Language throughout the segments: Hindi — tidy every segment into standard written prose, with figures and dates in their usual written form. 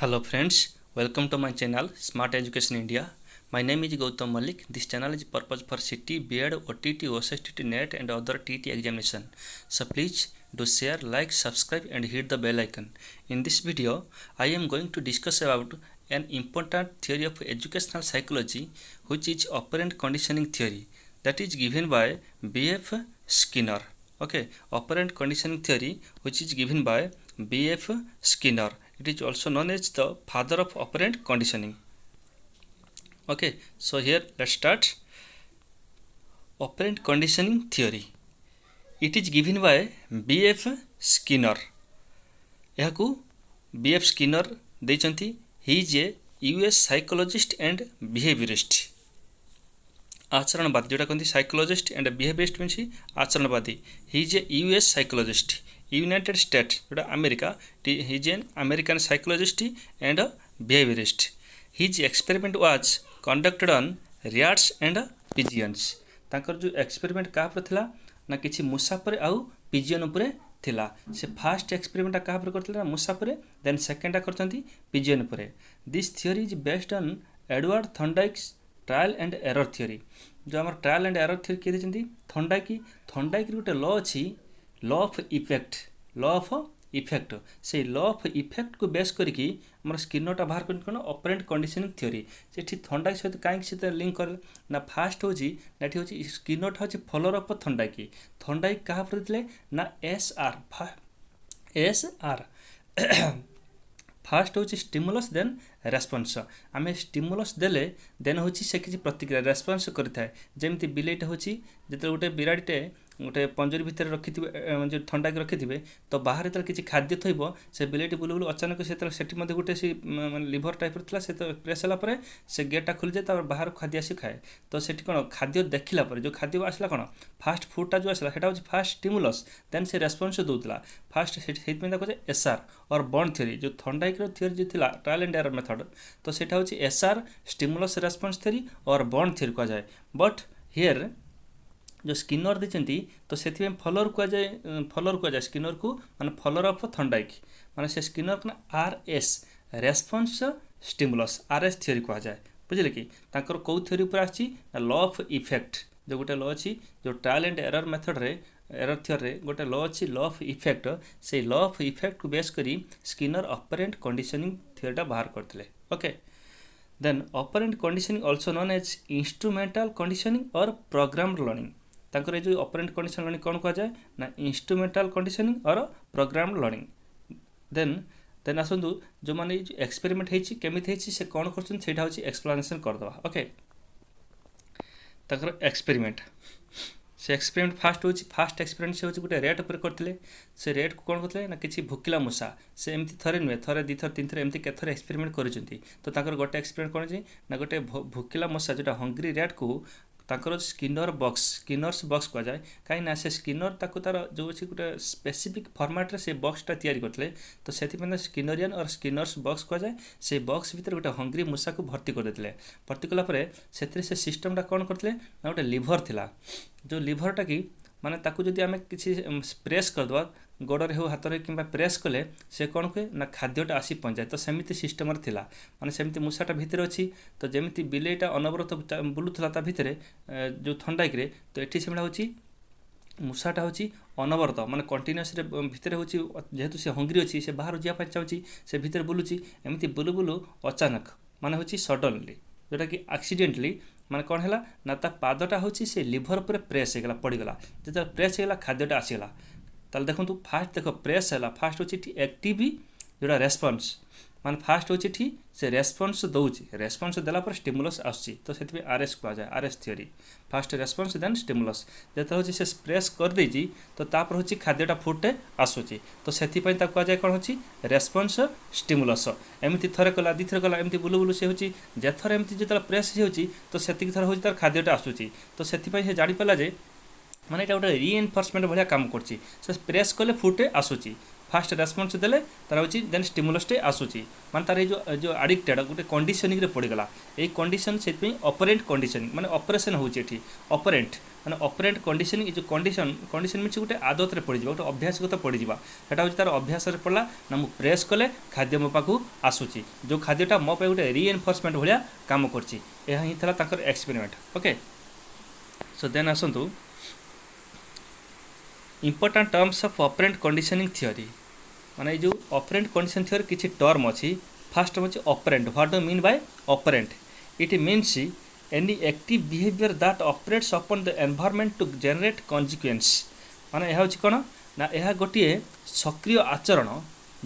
Hello friends, welcome to my channel Smart Education India. My name is Gautam Malik. This channel is purpose for CT, B.Ed, OTT, OSSTT, NET and other TT examination. So please do share, like, subscribe and hit the bell icon. In this video, I am going to discuss about an important theory of educational psychology which is operant conditioning theory that is given by B.F. Skinner. Okay, operant conditioning theory which is given by B.F. Skinner. It is also known as the father of operant conditioning. Okay, so here let's start. Operant conditioning theory. It is given by B.F. Skinner. यहाकू B.F. Skinner देइचंती. He is a US psychologist and behaviorist. आचरणवादी जोटा कहते साइकोलॉजिस्ट एंड बिहेवियरिस्ट मीन आचरणवादी. He is a US psychologist United State जोटा America. He is an American psychologist and behaviourist. His experiment was conducted on rats and pigeons. तांकर जो एक्सपेरिमेंट क्या थिला ना किछि मूसा पर आउ पिजियन उपरे थिला. से फास्ट एक्सपेरिमेंट क्या करथिला मूसा पर, देन सेकंड करथंती पिजियन पर. This theory is based on Edward Thorndike's trial and error theory. जो आम ट्रायल एंड एरर थ्योरी किए देते थॉर्नडाइक गोटे लॉ अच्छी law of effect. Law of effect से लॉ ऑफ इफेक्ट को बेस करके आम स्किनरटा बाहर कर ऑपरेंट कंडीशनिंग थ्योरी. से थॉर्नडाइक सहित कहीं लिंक कर ना फास्ट हूँ ना ये स्किनरटा हूँ फॉलोअर ऑफ थॉर्नडाइक. थॉर्नडाइक क्या थे ना एस आर फास्ट हूँ स्टिमुलस देन रेस्पन्स. आम स्टिमुलस देले देन हूँ से किसी प्रतिक्रिया रेस्पन्स करें. जमी बिलेटे हूँ जो गोटे बिराड़ीटे गोटे पंजरी भितर रखि जो थंडाक रखिथे तो बाहर जो किसी खाद्य थोब से बिलेटी बुलू बुलू अचानक से गोटे सी लिभर टाइप था से प्रेस होगापर से गेटा खोली जाए बाहर खाद्य आसी खाए. तो से कौन खाद्य देखला जो खाद्य आसला कौन फास्ट फुडटा जो आसला सेटा हूँ फास्ट स्टिमुलस देन से रेस्पन्स दूसरा फास्ट से कहे एसआर और बॉन्ड थ्योरी. जो थंडाइक थ्योरी जो थी ट्रायल एंड एरर मेथड तो सेटा हूँ एसआर स्टिमुलस रेस्पन्स थ्योरी और बॉन्ड थ्योरी कह जाए. बट हियर जो स्किनर देती तो से फॉलोअर कहुए स्किनर को माने फॉलोअर ऑफ थंडाइक माने से स्किनर को R S response stimulus are S theory कह जाए. बुझे कि तांकर कौ थ्योरी पर आसी लॉ ऑफ इफेक्ट जो गोटे लॉ अच्छी जो ट्रायल एंड एरर मेथड रे एरर थ्योरी गोटे लॉ अच्छी लॉ ऑफ इफेक्ट. से लॉ ऑफ इफेक्ट को बेस करी स्किनर ऑपरेंट कंडीशनिंग थ्योरीटा बाहर करते. Okay, then operant conditioning also known as instrumental conditioning और प्रोग्राम्ड लर्निंग. तांकर जो ऑपरेंट कंडीशन लर्निंग कौन कह जाए ना इंस्ट्रूमेंटल कंडीशनिंग और प्रोग्राम्ड लर्निंग. देन आसतु जो मैंने एक्सपेरिमेंट होती केमी से कौन कर एक्सप्लेनेशन करदे. ओके, तांकर एक्सपेरिमेंट से एक्सपेरिमेंट फास्ट एक्सपेरिमेंट से गोटे रेट पर करते. से रेट को कौन करते ना किसी भुकिला मूसा से एमती थे नुहे थे दी थर तीन थर एमती केत एक्सपेरिमेंट कर. तो तांकर गोटे एक्सपेरिमेंट कौन ना गोटे भुकिला मूसा जोटा हंग्री रेट को तांकर स्किनर्स बॉक्स कह जाए. कहीं से स्किनर तार जो अच्छी गोटे स्पेसिफिक फॉर्मेट से बॉक्सटा तैयारी करते तो से स्किनरियन और स्किनर्स बॉक्स कह जाए. से बॉक्स भितर गोटे हंग्री मूसा को भर्ती करदे. भर्ती कलापर से सिस्टमटा कौन करते ना गोटे लिभर थिला. जो लिभरटा कि माने ताकू जदि आम किसी प्रेस करदे गोड़े हो हाथ कि प्रेस कले से कौन हुए ना खाद्यटा आसी पहुँचाए. तो सेमती सिस्टम थिला माने सेमती मूसाटा भितर अच्छी. तो जमी बिलेटा अनवरत बुलूला ता भितर जो थंडाइक तो ये से हूँ मूसाटा हूँ अनवरत माने कंटिन्यूअस भितर हूँ जेहेतु से हंग्री अच्छी से बाहर जावाई चाहूँगी से भितर बुलूची एमती बुलू बुलू अचानक माने हूँ सडनली जोटा कि एक्सीडेंटली माने कौन है ना ता पादटा हूँ से लिभर पर प्रेस होगा पड़गला. जो प्रेस होगा खाद्यटा आसीगला. ताल देखो फास्ट देख प्रेस है फास्ट हूँ एक्टिव जोड़ा रेस्पन्स माने फास्ट हूँ से रेस्पन्स दौची रेस्पन्स देलापर स्टिमुलस आसूँ. तो से आर एस कह जाए R S theory first response then stimulus. जो हूँ से प्रेस करदे तो तापर हूँ खाद्यटा फुटे आसूँ. तो से कह जाए कौन हूँ रेस्पन्स स्टिमुलस. एमती थे कला दी थर कला एमती बुलू बुलू से हूँ जेथर एमती जो प्रेस हो तो से थर हूँ तार खाद्यटा आसूँ. तो से जापारा जे माने गोटे रिइनफोर्समेंट भाया काम कर प्रेस कले फुटे आसूँ फास्ट रेस्पन्स देले तार हूँ देन स्टिमुलसटे आसूची मान तार जो आडिक्टेड गोटे कंडीशनिंग पड़गला ये कंडीशन से ऑपरेंट कंडीशनिंग माने ऑपरेशन होची ऑपरेंट माने ऑपरेंट कंडीशनिंग जो कंडीशन मीन गोटे आदत रे पड़ीजा गोटे अभ्यासगत पड़ीजा सेटा हूँ तार अभ्यास पड़ा ना मु प्रेस कले खाद्य मो पाखु आसूची जो खाद्यटा मो पे गोटे रीएनफोर्समेंट भाया काम करछि यह ही था ताकर एक्सपेरिमेंट ओके सो देन आसतु important terms of operant conditioning theory माने जो ऑपरेंट कंडीशन थियोरी किसी टर्म अच्छी फास्ट टर्म अच्छी operant what do mean by operant it means any active behaviour that operates upon the environment to generate consequence माने यह हूँ कौन ना यह गोटे सक्रिय आचरण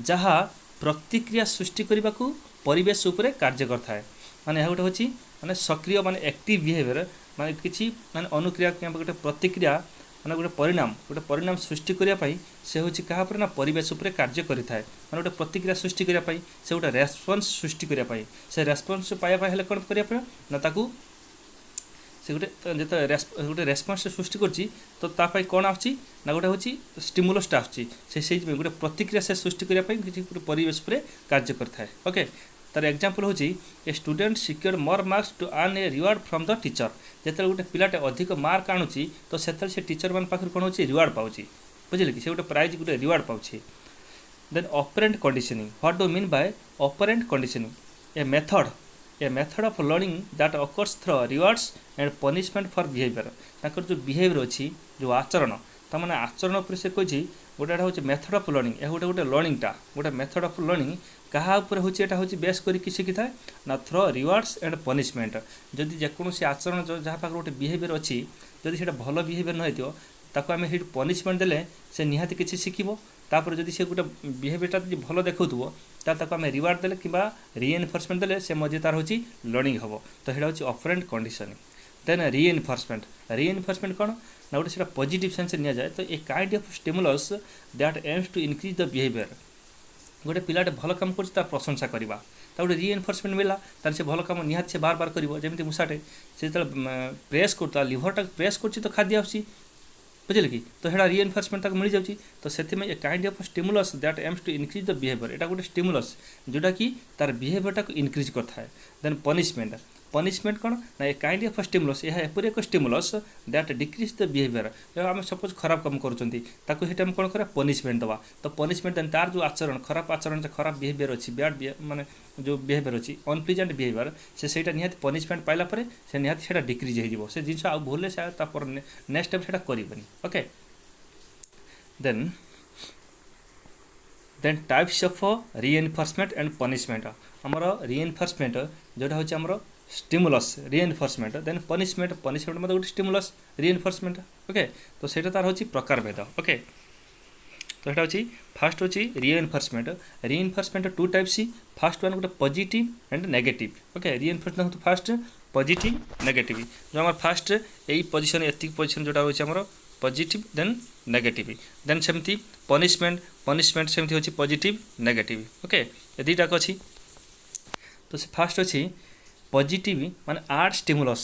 जहाँ प्रतिक्रिया सृष्टि करने को परिवेश उपरे कार्य करता माने यह गोटे हूँ माने सक्रिय माने एक्टिव बिहेवियर माने किसी माने अनुक्रिया गोटे प्रतिक्रिया माने गोटे परिणाम सृष्टि करने से हूँ क्या ना परिवेश उपरे कार्य करें माने गोटे प्रतिक्रिया सृष्टि करने से गोटे रेस्पन्स सृष्टि करने से रेस्पन्स पाइबा हेल्ले कौन करने ना ताकू से गोटे गोटे रेस्पन्स सृष्टि करछि तो तापाई कौन आछि ना गोटे हूँ स्टिमुलसटा आछि से गोटे प्रतिक्रिया से सृष्टि करने किसी गोटे परिवेश पर कार्य करता ओके तार एग्जांपल हूँ a student secured more marks to earn a reward from the teacher जिते गोटे पिलाटे अधिक मार्क आणुची तो से टीचर मान पाखर कौन होची रिवार्ड पाउची बुझिले कि से गोटे प्राइज गोटे रिवार्ड पाउची then operant conditioning what do mean by operant conditioning a method of learning that occurs through rewards and punishment for behaviour ताकर जो बिहेवियर अच्छी जो आचरण तार आचरण पर से कही गोटे हूँ मेथड ऑफ लर्निंग यह गोटे लर्निंगटा गोटे मेथड ऑफ लर्निंग क्या हूँ हूँ बेस करके शिखी था ना थ्रो रिवार्ड्स एंड पनिशमेंट जदि जेकोसी आचरण जहाँ पाखे गोटे बिहेवियर अच्छी जदि से भल बिहेवियर न हो ताको आम ये पनिशमेंट देले से निहाती किसी शिखिबो तापर जदि से गोटे बिहेवियरटा जब भल देखो ताको आम रिवार्ड देले कि रीएनफोर्समेंट देले से मजे तार हूँ लर्निंग हम तो यहाँ हूँ ऑपरेंट कंडीशनिंग देन रीएनफोर्समेंट कौन ना गोटे से पॉजिटिव सेंस नि जाए तो a kind of stimulus that aims to increase the behaviour गोटे पिलाटे भल काम कर प्रशंसा करवा गोटे रीएनफोर्समेंट मिला तार से भल काम निहाती से बार बार कर मूषाटे से जो प्रेस करता लिभरटा प्रेस कर तो खाद्य आसी बुझे कि तो यहाँ रीएनफोर्समेंट मिल जाऊँगी तो से a kind of stimulus that aims to increase the behaviour यहाँ गोटे स्टिमुलस जोटा कि तार बिहेवियरटा को इनक्रीज करता है देन पनिशमेंट कौन ना ए काइंड ऑफ स्टिमुलस यह एपरी एक stimulus that decrease the behaviour आम सपोज खराब काम करें कौन करा पनिशमेंट दवा तो पनिशमेंट देन तार जो आचरण खराब बिहेवियर अच्छी बैड माने जो बिहेवियर अच्छी अनप्लीजेंट बिहेवियर से निहाती पनिशमेंट पाइला से निहाती से डिक्रीज हो से जिन भूल से नेक्स्ट टाइम से करनी okay then types of reinforcement and punishment आमर रीएनफोर्समेंट जोटा हूँ आमर स्टिमुलस रीएनफोर्समेंट देन पनिशमेंट मतलब गोटे स्टिमुलस रीएनफोर्समेंट ओके तो सेटा तार हूँ प्रकार भेद ओके तो यहाँ हूँ फास्ट हूँ reinforcement two types first one गोटे positive and negative okay reinforcement first positive negative जो आम फास्ट यही पोजिशन एति पोजिशन जोटा हूँ आमर पॉजिटिव देन नेगेटिव देन सेमती पनिशमेंट सेमती हूँ पॉजिटिव नेगेटिव ओके ये दुईटाक अच्छी तो से फास्ट अच्छी पॉजिटिव माने आड स्टिमुलस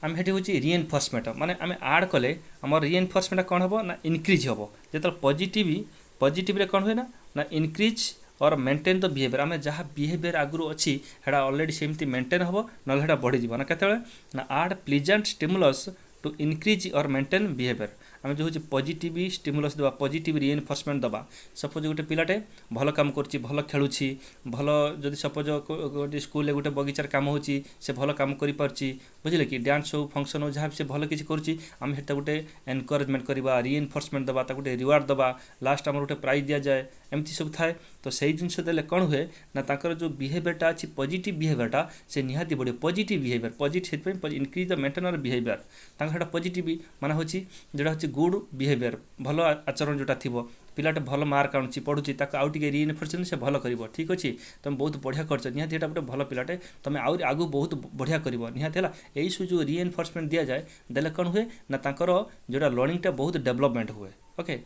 आम हेटी हूँ रीएनफोर्समेंट माने आम आड कले आम रीएनफोर्समेंट कौन हम ना इनक्रीज हम जो पॉजिटिव कौन हुए ना इनक्रीज और मेंटेन द बिहेवियर आम जहाँ बिहेवियर आगुरी अच्छी है ऑलरेडी सेमती मेंटेन हम ना बढ़ी ना केतले ना आड प्लीजेंट स्टिमुलस टू इनक्रीज और मेंटेन बिहेवियर आम जो हूँ पॉजिटिव स्टिमुलस देवा पॉजिटिव रीएनफोर्समेंट देवा सपोज गोटे पिलाटे भल काम करुच्ची भल खेलुची भल जदि सपोज गोटे स्कूल गोटे बगीचार काम होची से भल काम करि पारची बुझिले कि डांस हो फंक्शन हो जहाँ से भल किसी करुच्ची आम हेटा गोटे एनकरेजमेंट करवा रीएनफोर्समेंट देवा गोटे रिवार्ड देवा लास्ट आम गोटे प्राइज दि जाए एमती सब थाए तो सही जिनस देले कौन हुए ना ताकर जो बिहेवियरटा अच्छी पॉजिटिव बिहेवियरटा से निहाती बढ़े पॉजिटिव बिहेवियर पॉजिटिव से इनक्रीज द मेंटेन बिहेवियर तांकर पॉजिटिव माने होची जोटा होची गुड बिहेवियर भल आचरण जोटा थी पिलाटे भल मार्क आणुची पढ़ुची ताको आउ टिके रीएनफोर्समेंट से भल करिवो ठीक अछि तुम बहुत बढ़िया करछ निहाती एटा गोटे भल पिलाटे तुम आउरी आगु बहुत बढ़िया करिवो निहाती हला एई सु जो रीएनफोर्समेंट दिया जाए देले कौन हुए ना ताकर जोटा लर्निंगटा बहुत डेवलपमेंट हुए ओके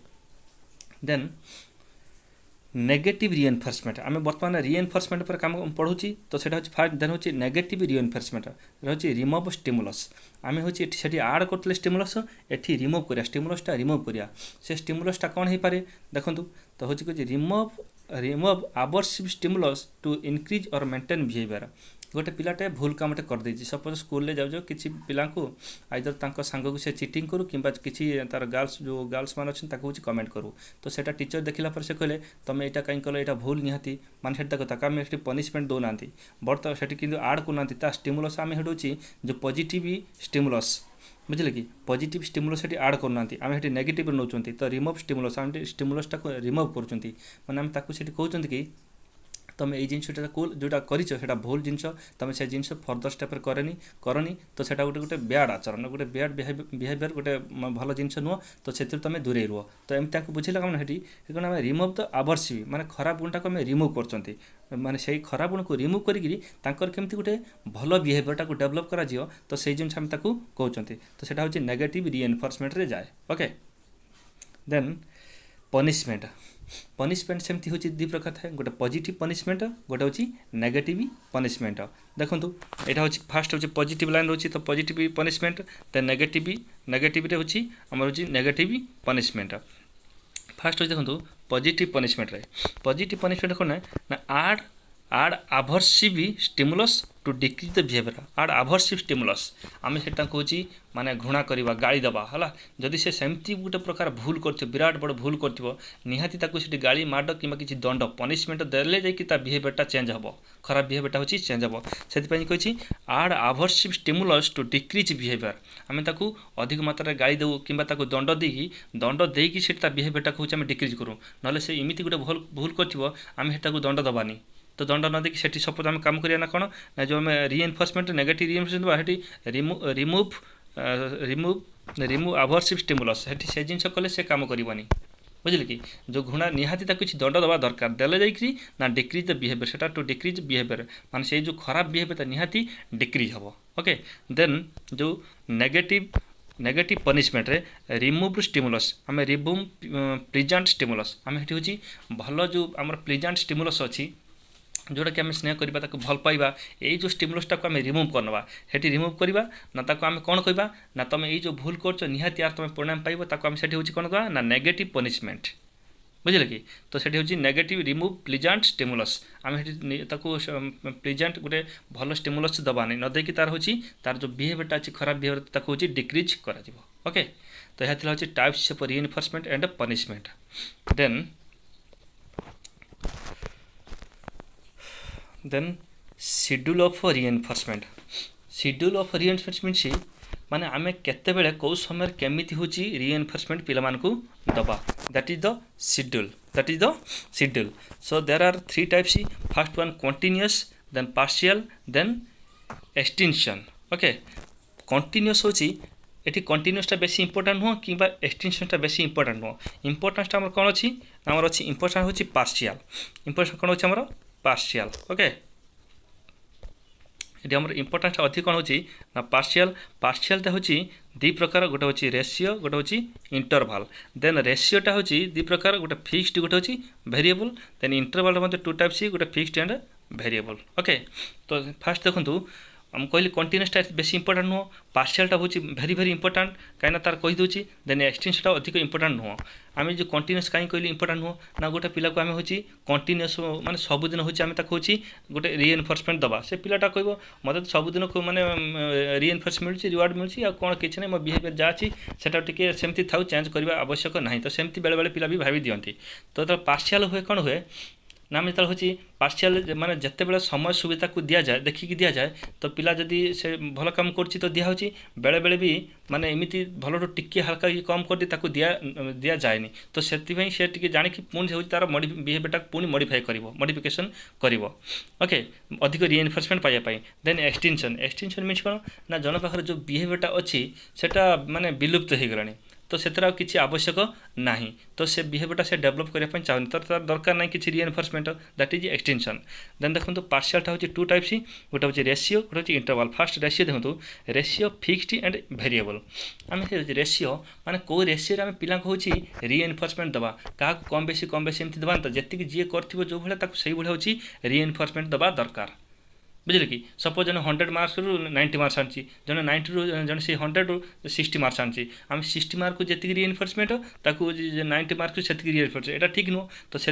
देन नेगेटिव रिएनफोर्समेंट आम बर्तमान रिएनफोर्समेंट पर काम पढ़ुची तो सेटा होची फास्ट देन होची नेगेटिव रिएनफोर्समेंट होची रिमूव स्टिमुलस आम होची सेठी आड करतले स्टिमुलस एठी रिमूव करिया स्टिमुलसटा रिमूव करिया से स्टिमुलसटा कोन हे पारे देखंतु तो होची कि रिमूव आवर्सिव स्टिमुलस टू इंक्रीज और मेंटेन बिहेवियर गोटे पिलाटे भूल कामटे कर देछि सपोज स्कूल ले जाउ किसी पिला को आइदर तांको सांग को से चिटिंग करू किंबा किसी तार गर्ल्स जो गर्ल्स मान अच्छे ताको कमेंट करू तो सेटा टीचर देखला पर से कहले तुम एटा कहीं कल एटा भूल निहाती माने सेटा ताको आम से पनिशमेंट दो नांती बट सेठी किंतु आड को नांती ता स्टिमुलस आम हेडुची जो पॉजिटिव स्टिमुलस बुझिले कि पॉजिटिव स्टिमुलस सेठी आड करना आम हेठी नेगेटिव नौचंती तो रिमूव स्टिमुलस आम स्टिमुलसटा को रिमूव करूचंती माने आम ताको सेठी कहउचंती कि तुम ये जिनटा जोटा कर भूल जिनस तुम से जिन फर्दर स्टेप करनी तो सेटा गोटे गोटे बैड आचरण गोटे बैड बिहेवियर गोटे भल जिनस नुह तो से तुम दूरे रुह तो एमती बुझेगा मैंने हेटी कौन आम रिमूव द आवर्सिव माने खराब गुणटा को आम रिमूव कर माने से खराब गुण को रिमूव करमती गोटे भल बिहेवियरटा को डेभलप कर तो से जिन आम कहते तो सेटा हूँ नेगेटिव रिएनफोर्समेंट रे जाए ओके देन पनिशमेंट सेमती हूँ दी प्रकार थाए गोटे पॉजिटिव पनिशमेंट गोटे हूँ नेगेटिव पनिशमेंट देखो यहाँ हूँ फास्ट हूँ पॉजिटिव लाइन रोचे तो पॉजिटिव पनिशमेंट देन नेगेटिव हूँ आम हूँ नेगेटिव पनिशमेंट फास्ट हूँ देखो पॉजिटिव पनिशमेंट कौन ना add aversive stimulus to decrease the behaviour add aversive stimulus आम से हूँ माने घृणा करवा गाड़ी दबा है जदि से सेमती गोटे प्रकार भूल कर विराट बड़ भूल कर निहाती से गाड़ी माड कि किसी दंड पनिशमेंट देले जाकि बिहेवियरटा चेंज हम खराब बिहेवियरटा होची चेंज हम से कही आड aversive stimulus to decrease behaviour आम ताकू अधिक मात्रा गाड़ी देऊ कि दंड देकी से बिहेवियरटा हूँ आम डिक्रीज करूँ ना से इमिति गोटे भूल कर आम हेटाकू दंड दबानी तो दंड न देखिए सेठी सपोज आम काम करिया ना कौन ना जो आम रिएनफोर्समेंट नेगेटिव रिएनफोर्समेंट हेटी रिमूव आभर्सिव स्टिमुलस हेटी से जिन कले से काम करवानी बुझे कि जो घृणा निहाती किसी दंड दबा दरकार देले जाकि ना डिक्रीज द बिहेवियर सेटा टू डिक्रीज बिहेवियर माने से जो खराब बिहेवियर निहाती डिक्रीज हम ओके देन जो नेगेटिव पनिशमेंट रे रिमूव स्टिमुलस आम रिमूव प्लीजेंट स्टिमुलस आम हेटी हूँ भल जो आम प्लीजेंट स्टिमुलस अच्छी जोटा कि आम स्नेह करवा भल पाइबा यही जो स्टिमुलसटा को आम रिमूव करवा हेटी रिमूव करवा ना ताको आम कौन कहवा ना तुम ये जो भूल कर निहाती यार तुम परिणाम पाइब ताको आम सेठी हूँ कौन कहवा ना नेगेटिव पनिशमेंट बुझे कि तो सेठी हूँ नेगेटिव रिमूव प्लीजेंट स्टिमुलस आम हेटी ताको प्लीजेंट गोटे भल स्टिमुलस दबानी न देकी तार हूँ तार जो बिहेवियरटा अच्छी खराब बिहेवियर ताको हूँ डिक्रीज कर ओके तो यह हूँ types of reinforcement and punishment then schedule of reinforcement means माने आमे केते बेले कौ समय केमिति होची रिएनफोर्समेंट पिला मानकू दबा that is the schedule so there are three types first one continuous then partial then extension okay continuous होची एटी कंटीन्यूअसटा बेसी इंपोर्टेंट नुह कि एक्सटेंशनटा बेसी इंपोर्टेंट नुह इंपोर्टेंसटा हमर कोन अछि हमर अछि इंपोर्टेंट होची पार्शियल कोन अछि हमर पार्शियल ओके ये आम इंपोर्टेंस अधिक कौन हो पार्शियल हूँ दी प्रकार गोटे हूँ रेशियो गोटे हूँ इंटरवाल देन रेशियोटा हूँ दी प्रकार गोटे फिक्स्ड गोटे हूँ variable then interval two types गोटे फिक्स्ड एंड वेरिएबल ओके तो फास्ट देखो आम कहली कंटीन्यूअसटा बेसी इंपोर्टेंट नुह पार्शियलटा हूँ भेरी भेरी इंपोर्टेंट कहीं तार कहीदे देन एक्सटेंशनटा अधिक इंपोर्टेंट नुह आम जो कंटीन्यूअस कहीं कहली इंपोर्टेंट नुह ना गोटे पिला को आम हूँ कंटीन्यूअस माने सबुदिन हूँ आम हूँ गोटे रिएनफोर्समेंट दबा से पिलाटा कह मत सबुदिन माने रिएनफोर्स मिलूँ रिवार्ड मिलूँ कौन किसी ना मो बिहेवियर जहाँ अच्छी से टी सेमती था चेंज करने आवश्यक ना तो सेमती बेले बेले पिला भी भावी दिखती तो पार्शियल हुए कौन हुए ना आम जो हूँ पार्शियल माने जिते बड़े समय सुविधा को दि जाए देखिकी दि जाए तो पिला जदि से भल काम कर तो दिखाई बेले बेले भी माने एमती भल टिके हल्का कम कर दि जाए तो से टी जाणी पुणी हूँ तार बिहेवियरटा पुणी मॉडिफाई कर मॉडिफिकेशन कर ओके अधिक रिएनफोर्समेंट पाइबापी देन एक्सटेंशन मीन्स कौन ना जन पाखे जो बिहेवियरटा अच्छी सेटा माने विलुप्त हो गलानी तो से किसी आवश्यक ना तो से बिहेवियरटा से डेभलप करने चाहूनी तो तार दरकार ना कि रिइनफोर्समेंट दैट इज एक्सटेंशन देन देखो पार्शियलटा हूँ टू टाइप्स गोटे हूँ रेशियो गोटे हूँ इंटरवल फास्ट रेशियो देखो रेशियो फिक्स्ड एंड भेरिएबल आम रेशियो माने कौ रेशियो आम पिला हूँ रिइनफोर्समेंट दबा क्या कम बेसी एमती दबा तो जी जी कर जो भाई से हूँ रिइनफोर्समेंट दबा दरकार बुझे कि सपोज जन 100 मार्क्स रु 90 मार्क्स आनी जन 90 रु जन से 100 रु 60 मार्क्स आनी आम 60 मार्क को जी रिइनफोर्समेंट ताकू 90 मार्क से रिइनफोर्समेंट एटा ठीक नुह तो से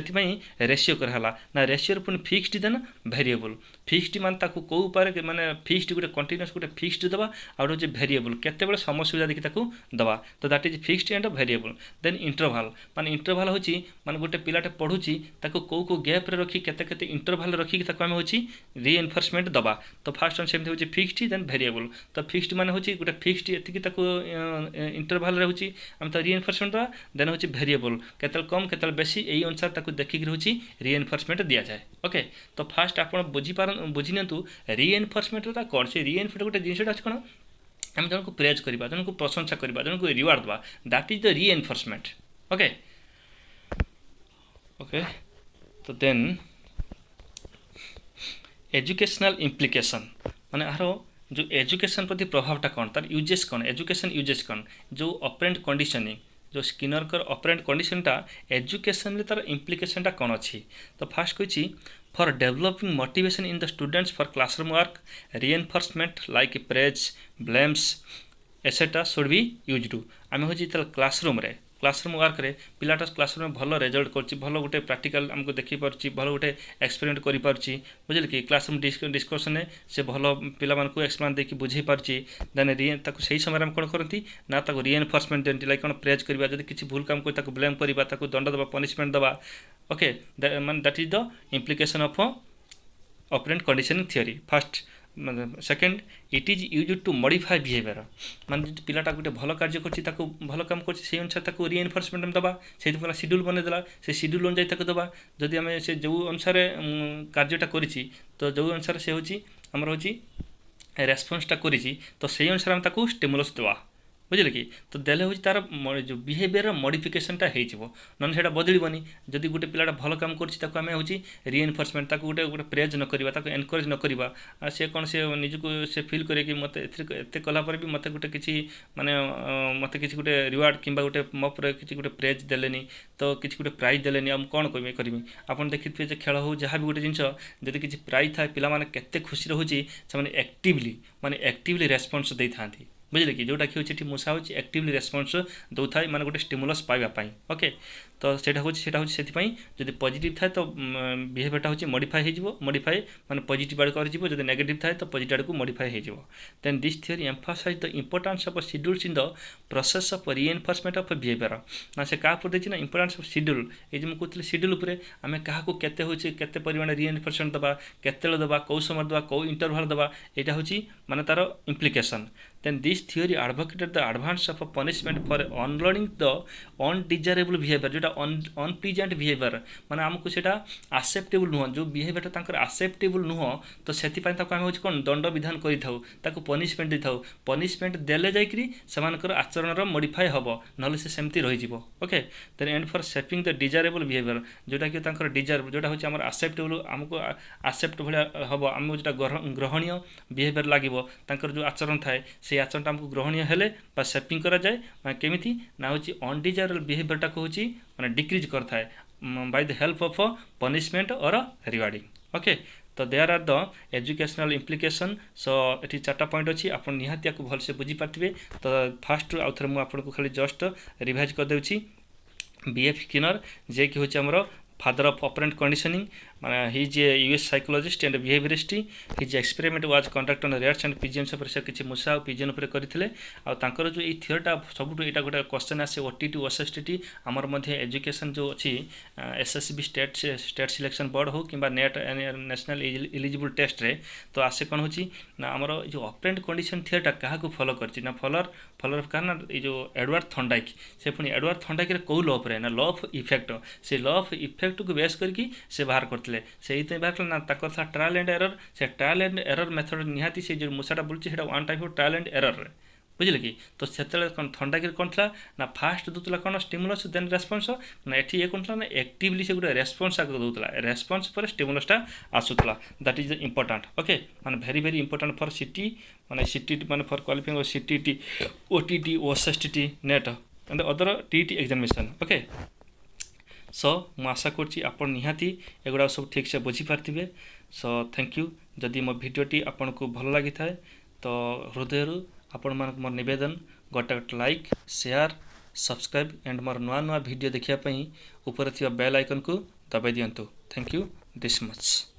रेशियो कराला ना रेशियो पुणी फिक्स्ड देन भेरिएबल फिक्स्ड मान ताकू कौ उपाय माने फिक्स्ड गोटे कंटिन्यूअस गोटे फिक्स्ड दबा आउ हूँ भेरिएबल केते समय सुविधा देखी ताकू दबा तो that is fixed and variable then interval मान इंटरवल हूँ मान गोटे पिलाटे पढ़ुची ताकू कौ कौ गैप रे रखी केते इंटरवल रखिक ताकू आम हूँ रिइनफोर्समेंट दबा तो फास्ट वन सेमती हूँ फिक्स्ड देन भेरिएबल तो फिक्स्ड मान हूँ गोटे फिक्स्ड एतिकी इंटरवल रे हूँ आम तो रिइनफोर्समेंट दबा देन हूँ भेरिएबल केते कम केते बेसी यही अनुसार ताकू देखिक हूँ रिइनफोर्समेंट दि जाए ओके तो फास्ट आप बुझी नियंतु रिइनफोर्समेंट कौन से रिइनफोर्समेंट गोटे जिनसा अच्छे कौन आम जन को प्रेज करवा जन को प्रशंसा करवा जन को रिवार्ड दबा that is the reinforcement okay okay तो देन एजुकेशनल इम्प्लिकेशन माने आरो जो एजुकेशन प्रति प्रभावटा कौन तार यूजेस कौन एजुकेशन यूजेस कौन जो ऑपरेंट कंडीशनिंग जो स्किनर कर ऑपरेंट कंडीशनटा एजुकेशन तार इम्प्लिकेशनटा कौन अच्छी तो फास्ट कही for developing motivation in the students for classroom work reinforcement like praise blames etcetera should be used आम हूँ क्लासरूम रे क्लासरूम वर्क रे पिलाटा क्लासरूम भल रेजल्ट कर भल गोटे प्राक्टिकल आमको देखी पार्ची भल गोटे एक्सपेरिमेंट कर पार्ची बुझे कि क्लासरूम डिस्कसन से भल पिला मानक एक्सप्लेन देकी बुझे पार्ची देन सही समय आम कौन करती ना रिइनफोर्समेंट दिखती लाइक कौन प्रेज करवा जब किसी भूल काम कर ब्लेम करवा दंड दबा पनिशमेंट दबा ओके मान that is the implication of operant conditioning theory first second it is use to modify behaviour मान पिलाटा गोटे भल कार्य कर भल कम कर अनुसार रिइनफोर्समेंट दबा से शेड्यूल बनईदेला से शेड्यूल अनुसार दबा जदि आम से जो अनुसार कार्यटा कर तो जो अनुसार से हूँ आमर हूँ रेस्पन्सटा कर तो से अनुसार आम स्टिमुलस दबा बुझे कि तो देले हूँ तार जो बिहेवियर मॉडिफिकेशनटा हो ना बदलबनी जदि गोटे पिलाटा भल काम करें हूँ रिइनफोर्समेंट गोटे गोटे प्रेज न करवा एनकरेज न करवा सी कौन से निजक से फिल करे कि मत एत कलापर भी मत गोटे किसी माने मत किसी गोटे रिवार्ड कि गोटे मप्रे किसी गोटे प्रेज देलेनी तो किसी गोटे प्राइज देलेनी आम कौन करी आपन देखिए जे खेल हो जहाँ भी गोटे जिनस जदि किसी प्राइज था पिला माने केते खुशी रोचे से एक्टिवली रेस्पॉन्स दे था बुझे कि जोटा कि हूँ मूषा हूँ एक्टिवली रेस्पॉन्स दौ था माने गोटे स्टिमुलस पाइबापी ओके तो सेटा हूँ से पॉजिटिव थाए तो बिहेवियरटा हूँ मॉडिफाई हो मॉडिफाई माने पॉजिटिव आड़ कर जब नेगेटिव थाए तो पॉजिटिव आड़ को मॉडिफाई हो then this theory emphasize the importance of schedules in the process of reinforcement of behaviour ना से क्या देती ना इंपोर्टेंस ऑफ शेड्यूल ये जो मुझे शेड्यूल उपर आम क्या केते हूँ केते परिमाण रिइनफोर्समेंट दबा केते दबा कौ समय दबा कौ इंटरवल दबा यहाँ हूँ माने तार implication then this theory advocated the advance of a punishment for unlearning the undesirable behavior जोटा अनप्लीजेंट बिहेवियर माने आमको सेटा एक्सेप्टेबल नुह जो बिहेवियरटा तांकर एक्सेप्टेबल नुह तो सेतिपाई ताको आम होछि कोन दंड विधान करि थाउ ताको पनिशमेंट दे थाउ पनिशमेंट देले जाइकरी समानकर आचरणर मॉडिफाई हबो नले से सेमती रहि जिवो okay then and for shaping the desirable behaviour जोटा कि तांकर डिजायर जोटा होछि हमर एक्सेप्टेबल आमको एक्सेप्ट भलिया हबो आमको जोटा ग्रहणीय बिहेवियर लागिवो तांकर जो आचरण थाए से आचरणटा आमको ग्रहणीय हेले बा शेपिंग करा जाए केमिति ना होछि अनडिजायरेबल बिहेवियरटा को होछि माने डिक्रीज करथाए by the help of punishment और रिवार्डिंग ओके तो there are the educational implication so ये 4टा पॉइंट अच्छी आप निहाती को भलसे बुझी पार्थे तो फास्ट आउ थे मुझे खाली जस्ट रिवाइज कर देउछि बीएफ स्किनर जे कि होछि हमरो फादर ऑफ ऑपरेंट कंडीशनिंग माने he is a US psychologist and behaviourist his experiment was conduct on rats and pigeons पर से किसी मूषा और पिजियन पर करथिले आ तांकर जो ई थियोरीटा सबुठ एटा गोटे क्वेश्चन आसे ओटीटी ओएसएसटी हमर मध्ये एजुकेशन जो अछि एसएसबी स्टेट सिलेक्शन बोर्ड हो किबा नेट नेशनल एलिजिबल टेस्ट रे तो आसे कोन होछि ना हमर जो ऑपरेंट कंडीशन थियोरीटा काहा को फॉलो करछि ना फॉलोअर का ना ये जो एडवर्ड थॉर्नडाइक से पुनी एडवर्ड थॉर्नडाइक रे को लॉ पर ना लॉ ऑफ इफेक्ट से लॉ ऑफ इफेक्ट को बेस करके से बाहर करथिले से बाहर ना ताकर था ट्रायल एंड एरर से ट्रायल एंड एरर मेथड निहाती से जो मूषाटा बोलछि सेटा one type of trial and error बुझिले कि तो सेतेବେଳେ कौन थंडागिरी कौन था ना फास्ट दूसरा कौन स्टिमुलस देन रेस्पॉन्स ना एठी ये कौन था ना एक्टिवली से गुटे रेस्पॉन्स आगे दूसरा रेस्पॉन्स पर स्टिमुलसटा आसुतला दैट इज इंपोर्टेंट ओके माने very very important for CT माने सिटी माने for qualifying CTET OTET OSSTET NET and other TET examination okay so मु आशा करछि आपण निहाती एगुडा सब ठीक से बुझी पारथिबे सो थैंक यू जदि मो वीडियोटी आपन को भल लागि थाए तो हृदयरु आपण मानक मोर निवेदन गोटे like share subscribe and more नुआ नुआ वीडियो देखिया पई ऊपर थिबा बेल आइकन को दबाई दियंतु थैंक यू दिस मच।